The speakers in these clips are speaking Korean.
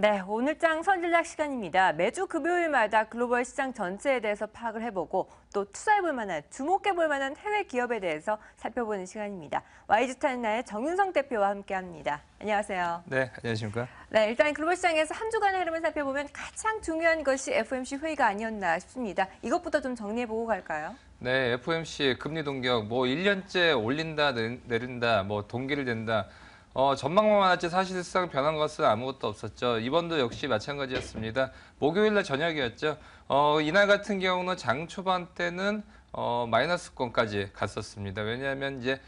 네, 오늘장 선진락 시간입니다. 매주 금요일마다 글로벌 시장 전체에 대해서 파악을 해보고 또 투자해볼 만한, 주목해볼 만한 해외 기업에 대해서 살펴보는 시간입니다. YG타임나의 정윤성 대표와 함께합니다. 안녕하세요. 네, 안녕하십니까? 네, 일단 글로벌 시장에서 한 주간의 흐름을 살펴보면 가장 중요한 것이 FOMC 회의가 아니었나 싶습니다. 이것부터 좀 정리해보고 갈까요? 네, FOMC 금리 동격 1년째 올린다, 내린다, 동기를 댄다. 전망만 하지 사실상 변한 것은 아무것도 없었죠. 이번도 역시 마찬가지였습니다. 목요일 날 저녁이었죠. 이날 같은 경우는 장 초반 때는 마이너스권까지 갔었습니다. 왜냐하면 이제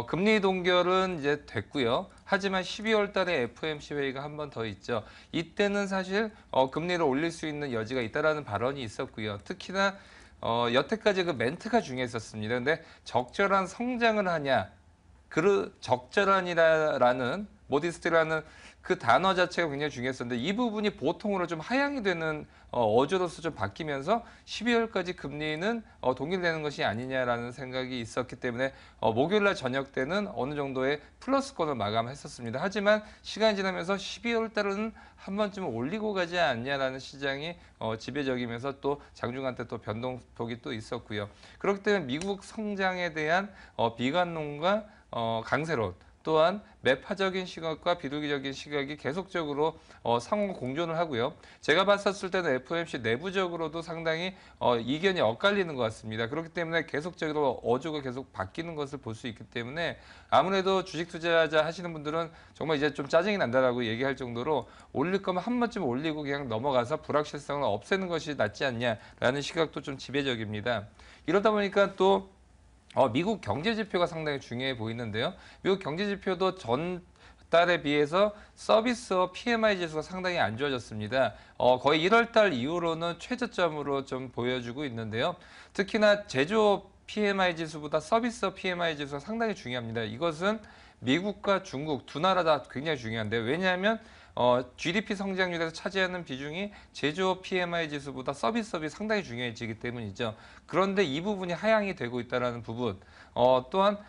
금리 동결은 이제 됐고요. 하지만 12월 달에 FOMC 회의가 한 번 더 있죠. 이때는 사실 금리를 올릴 수 있는 여지가 있다라는 발언이 있었고요. 특히나 여태까지 그 멘트가 중요했었습니다. 근데 적절한 성장을 하냐, 적절한이라는 모디스트라는 그 단어 자체가 굉장히 중요했었는데 이 부분이 보통으로 좀 하향이 되는 어조로서 좀 바뀌면서 12월까지 금리는 동일되는 것이 아니냐라는 생각이 있었기 때문에 목요일 날 저녁 때는 어느 정도의 플러스권을 마감했었습니다. 하지만 시간이 지나면서 12월 달은 한 번쯤 올리고 가지 않냐라는 시장이 지배적이면서 또 장중간 때 또 변동폭이 또 있었고요. 그렇기 때문에 미국 성장에 대한 비관론과 강세론 또한 매파적인 시각과 비둘기적인 시각이 계속적으로 상호 공존을 하고요. 제가 봤었을 때는 FOMC 내부적으로도 상당히 이견이 엇갈리는 것 같습니다. 그렇기 때문에 계속적으로 어조가 계속 바뀌는 것을 볼 수 있기 때문에 아무래도 주식 투자자 하시는 분들은 정말 이제 좀 짜증이 난다라고 얘기할 정도로 올릴 거면 한 번쯤 올리고 그냥 넘어가서 불확실성을 없애는 것이 낫지 않냐라는 시각도 좀 지배적입니다. 이러다 보니까 또 미국 경제 지표가 상당히 중요해 보이는데요. 미국 경제 지표도 전 달에 비해서 서비스업 PMI 지수가 상당히 안 좋아졌습니다. 거의 1월 달 이후로는 최저점으로 좀 보여주고 있는데요. 특히나 제조업 PMI 지수보다 서비스업 PMI 지수가 상당히 중요합니다. 이것은 미국과 중국 두 나라 다 굉장히 중요한데요. 왜냐하면 GDP 성장률에서 차지하는 비중이 제조업 PMI 지수보다 서비스업이 상당히 중요해지기 때문이죠. 그런데 이 부분이 하향이 되고 있다는 부분, 또한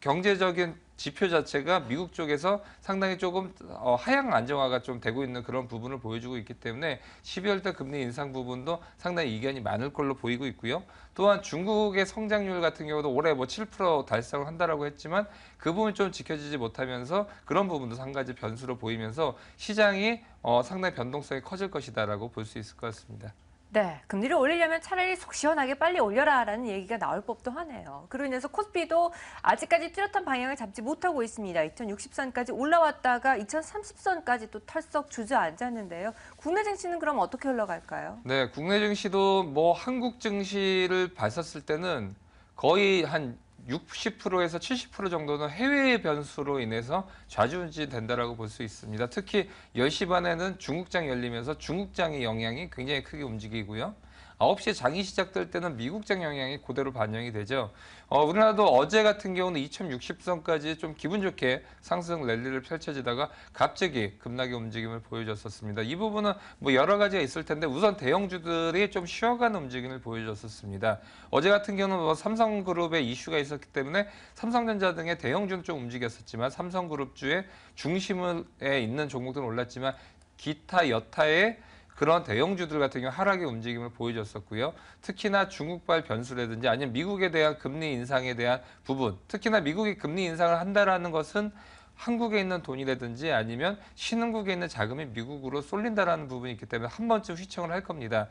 경제적인 지표 자체가 미국 쪽에서 상당히 조금 하향 안정화가 좀 되고 있는 그런 부분을 보여주고 있기 때문에 12월 달 금리 인상 부분도 상당히 이견이 많을 걸로 보이고 있고요. 또한 중국의 성장률 같은 경우도 올해 7% 달성을 한다라고 했지만 그 부분이 좀 지켜지지 못하면서 그런 부분도 한 가지 변수로 보이면서 시장이 상당히 변동성이 커질 것이다라고 볼 수 있을 것 같습니다. 네, 금리를 올리려면 차라리 속 시원하게 빨리 올려라라는 얘기가 나올 법도 하네요. 그로 인해서 코스피도 아직까지 뚜렷한 방향을 잡지 못하고 있습니다. 2060선까지 올라왔다가 2030선까지 또 털썩 주저앉았는데요. 국내 증시는 그럼 어떻게 흘러갈까요? 네, 국내 증시도 한국 증시를 봤었을 때는 거의 한 60%에서 70% 정도는 해외 변수로 인해서 좌지우지 된다라고 볼 수 있습니다. 특히 10시 반에는 중국장이 열리면서 중국장의 영향이 굉장히 크게 움직이고요. 9시에 장이 시작될 때는 미국장 영향이 그대로 반영이 되죠. 우리나라도 어제 같은 경우는 2060선까지 좀 기분 좋게 상승 랠리를 펼쳐지다가 갑자기 급락의 움직임을 보여줬었습니다. 이 부분은 여러 가지가 있을 텐데 우선 대형주들이 좀 쉬어가는 움직임을 보여줬었습니다. 어제 같은 경우는 삼성그룹의 이슈가 있었기 때문에 삼성전자 등의 대형주는 좀 움직였었지만 삼성그룹주의 중심에 있는 종목들은 올랐지만 기타 여타의 그런 대형주들 같은 경우 하락의 움직임을 보여줬었고요. 특히나 중국발 변수라든지 아니면 미국에 대한 금리 인상에 대한 부분, 특히나 미국이 금리 인상을 한다라는 것은 한국에 있는 돈이라든지 아니면 신흥국에 있는 자금이 미국으로 쏠린다라는 부분이 있기 때문에 한 번쯤 휘청을 할 겁니다.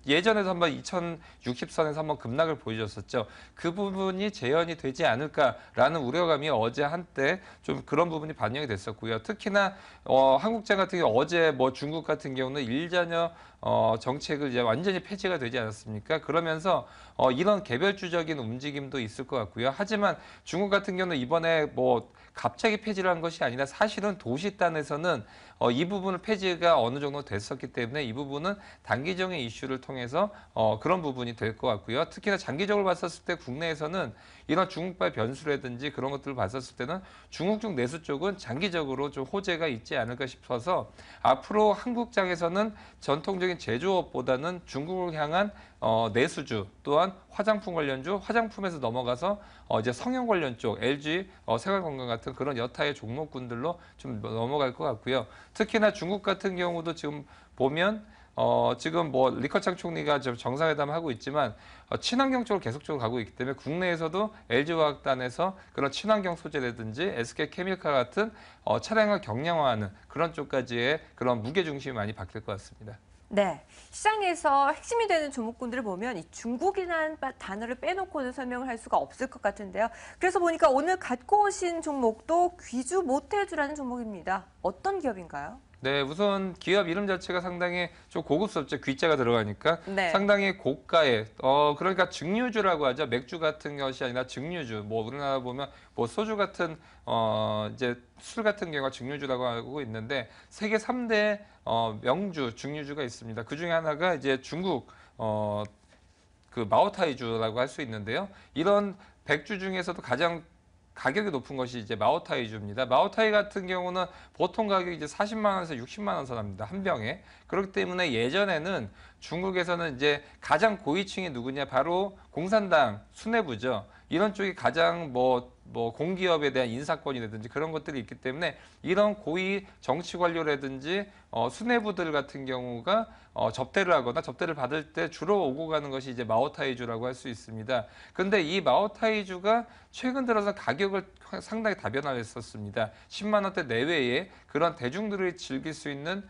예전에도 한번 2060선에서 한번 급락을 보여줬었죠. 그 부분이 재현이 되지 않을까라는 우려감이 어제 한때 좀 그런 부분이 반영이 됐었고요. 특히나 한국장 같은 경우 어제 중국 같은 경우는 일자녀 정책을 이제 완전히 폐지가 되지 않았습니까? 그러면서 이런 개별주적인 움직임도 있을 것 같고요. 하지만 중국 같은 경우는 이번에 갑자기 폐지를 한 것이 아니라 사실은 도시단에서는 이 부분을 폐지가 어느 정도 됐었기 때문에 이 부분은 단기적인 이슈를 통해서 그런 부분이 될 것 같고요. 특히나 장기적으로 봤었을 때 국내에서는 이런 중국발 변수라든지 그런 것들을 봤었을 때는 중국중 내수 쪽은 장기적으로 좀 호재가 있지 않을까 싶어서 앞으로 한국장에서는 전통적인 일반적인 제조업보다는 중국을 향한 내수주 또한 화장품 관련주, 화장품에서 넘어가서 이제 성형 관련 쪽, LG 생활건강 같은 그런 여타의 종목군들로 좀 넘어갈 것 같고요. 특히나 중국 같은 경우도 지금 보면 지금 뭐 리커창 총리가 지금 정상회담을 하고 있지만 친환경 쪽으로 계속적으로 가고 있기 때문에 국내에서도 LG화학단에서 그런 친환경 소재라든지 SK케미칼 같은 차량을 경량화하는 그런 쪽까지의 그런 무게 중심이 많이 바뀔 것 같습니다. 네, 시장에서 핵심이 되는 종목군들을 보면 이 중국이라는 단어를 빼놓고는 설명을 할 수가 없을 것 같은데요. 그래서 보니까 오늘 갖고 오신 종목도 귀주 모태주라는 종목입니다. 어떤 기업인가요? 네, 우선 기업 이름 자체가 상당히 좀 고급스럽죠. 귀자가 들어가니까 네. 상당히 고가의 그러니까 증류주라고 하죠. 맥주 같은 것이 아니라 증류주. 뭐 우리나라 보면 뭐 소주 같은 이제 술 같은 경우가 증류주라고 하고 있는데 세계 3대 명주 증류주가 있습니다. 그 중에 하나가 이제 중국 그 마오타이주라고 할 수 있는데요. 이런 백주 중에서도 가장 가격이 높은 것이 이제 마오타이주입니다. 마오타이 같은 경우는 보통 가격이 이제 40만 원에서 60만 원 선합니다. 한 병에. 그렇기 때문에 예전에는 중국에서는 이제 가장 고위층이 누구냐? 바로 공산당 수뇌부죠. 이런 쪽이 가장 뭐 공기업에 대한 인사권이라든지 그런 것들이 있기 때문에 이런 고위 정치 관료라든지 수뇌부들 같은 경우가 접대를 하거나 접대를 받을 때 주로 오고 가는 것이 이제 마오타이주라고 할 수 있습니다. 근데 이 마오타이주가 최근 들어서 가격을 상당히 다변화를 했었습니다. 10만 원대 내외의 그런 대중들이 즐길 수 있는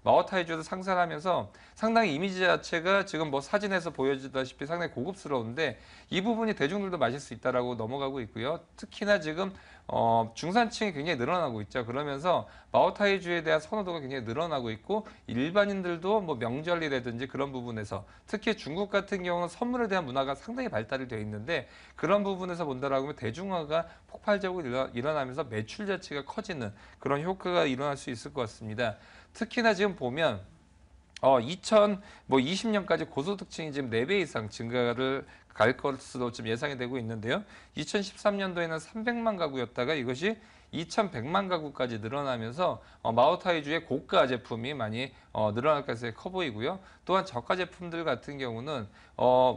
마오타이주도 상승하면서 상당히 이미지 자체가 지금 뭐 사진에서 보여지다시피 상당히 고급스러운데 이 부분이 대중들도 마실 수 있다라고 넘어가고 있고요. 특히나 지금 중산층이 굉장히 늘어나고 있죠. 그러면서 마오타이주에 대한 선호도가 굉장히 늘어나고 있고 일반인들도 뭐 명절이라든지 그런 부분에서 특히 중국 같은 경우는 선물에 대한 문화가 상당히 발달이 되어 있는데 그런 부분에서 본다라고 하면 대중화가 폭발적으로 일어나면서 매출 자체가 커지는 그런 효과가 일어날 수 있을 것 같습니다. 특히나 지금 보면 2020년까지 고소득층이 지금 4배 이상 증가를 갈 것으로 좀 예상이 되고 있는데요. 2013년도에는 300만 가구였다가 이것이 2,100만 가구까지 늘어나면서 마오타이주의 고가 제품이 많이 늘어날 가능성이 커 보이고요. 또한 저가 제품들 같은 경우는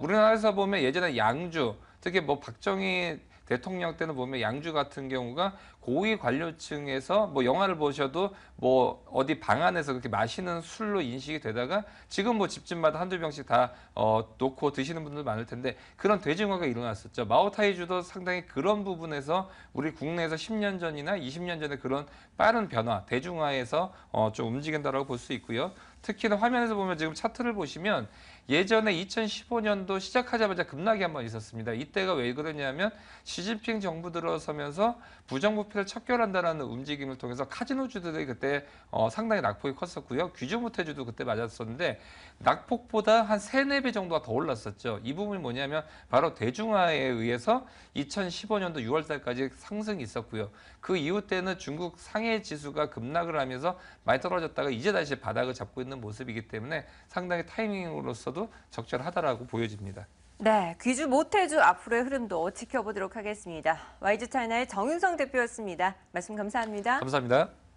우리나라에서 보면 예전에 양주, 특히 뭐 박정희 대통령 때는 보면 양주 같은 경우가 고위 관료층에서 뭐 영화를 보셔도 뭐 어디 방 안에서 그렇게 마시는 술로 인식이 되다가 지금 뭐 집집마다 한두 병씩 다 놓고 드시는 분들 많을 텐데 그런 대중화가 일어났었죠. 마오타이주도 상당히 그런 부분에서 우리 국내에서 10년 전이나 20년 전에 그런 빠른 변화, 대중화에서 좀 움직인다라고 볼 수 있고요. 특히나 화면에서 보면 지금 차트를 보시면 예전에 2015년도 시작하자마자 급락이 한번 있었습니다. 이때가 왜 그러냐면 시진핑 정부 들어서면서 부정부패를 척결한다는 움직임을 통해서 카지노주들이 그때 상당히 낙폭이 컸었고요. 귀중모태주도 그때 맞았었는데 낙폭보다 한 3, 4배 정도가 더 올랐었죠. 이 부분이 뭐냐면 바로 대중화에 의해서 2015년도 6월 달까지 상승이 있었고요. 그 이후 때는 중국 상해 지수가 급락을 하면서 많이 떨어졌다가 이제 다시 바닥을 잡고 있는 모습이기 때문에 상당히 타이밍으로서도 적절하다라고 보여집니다. 네, 귀주 모태주 앞으로의 흐름도 지켜보도록 하겠습니다. YG차이나의 정윤성 대표였습니다. 말씀 감사합니다. 감사합니다.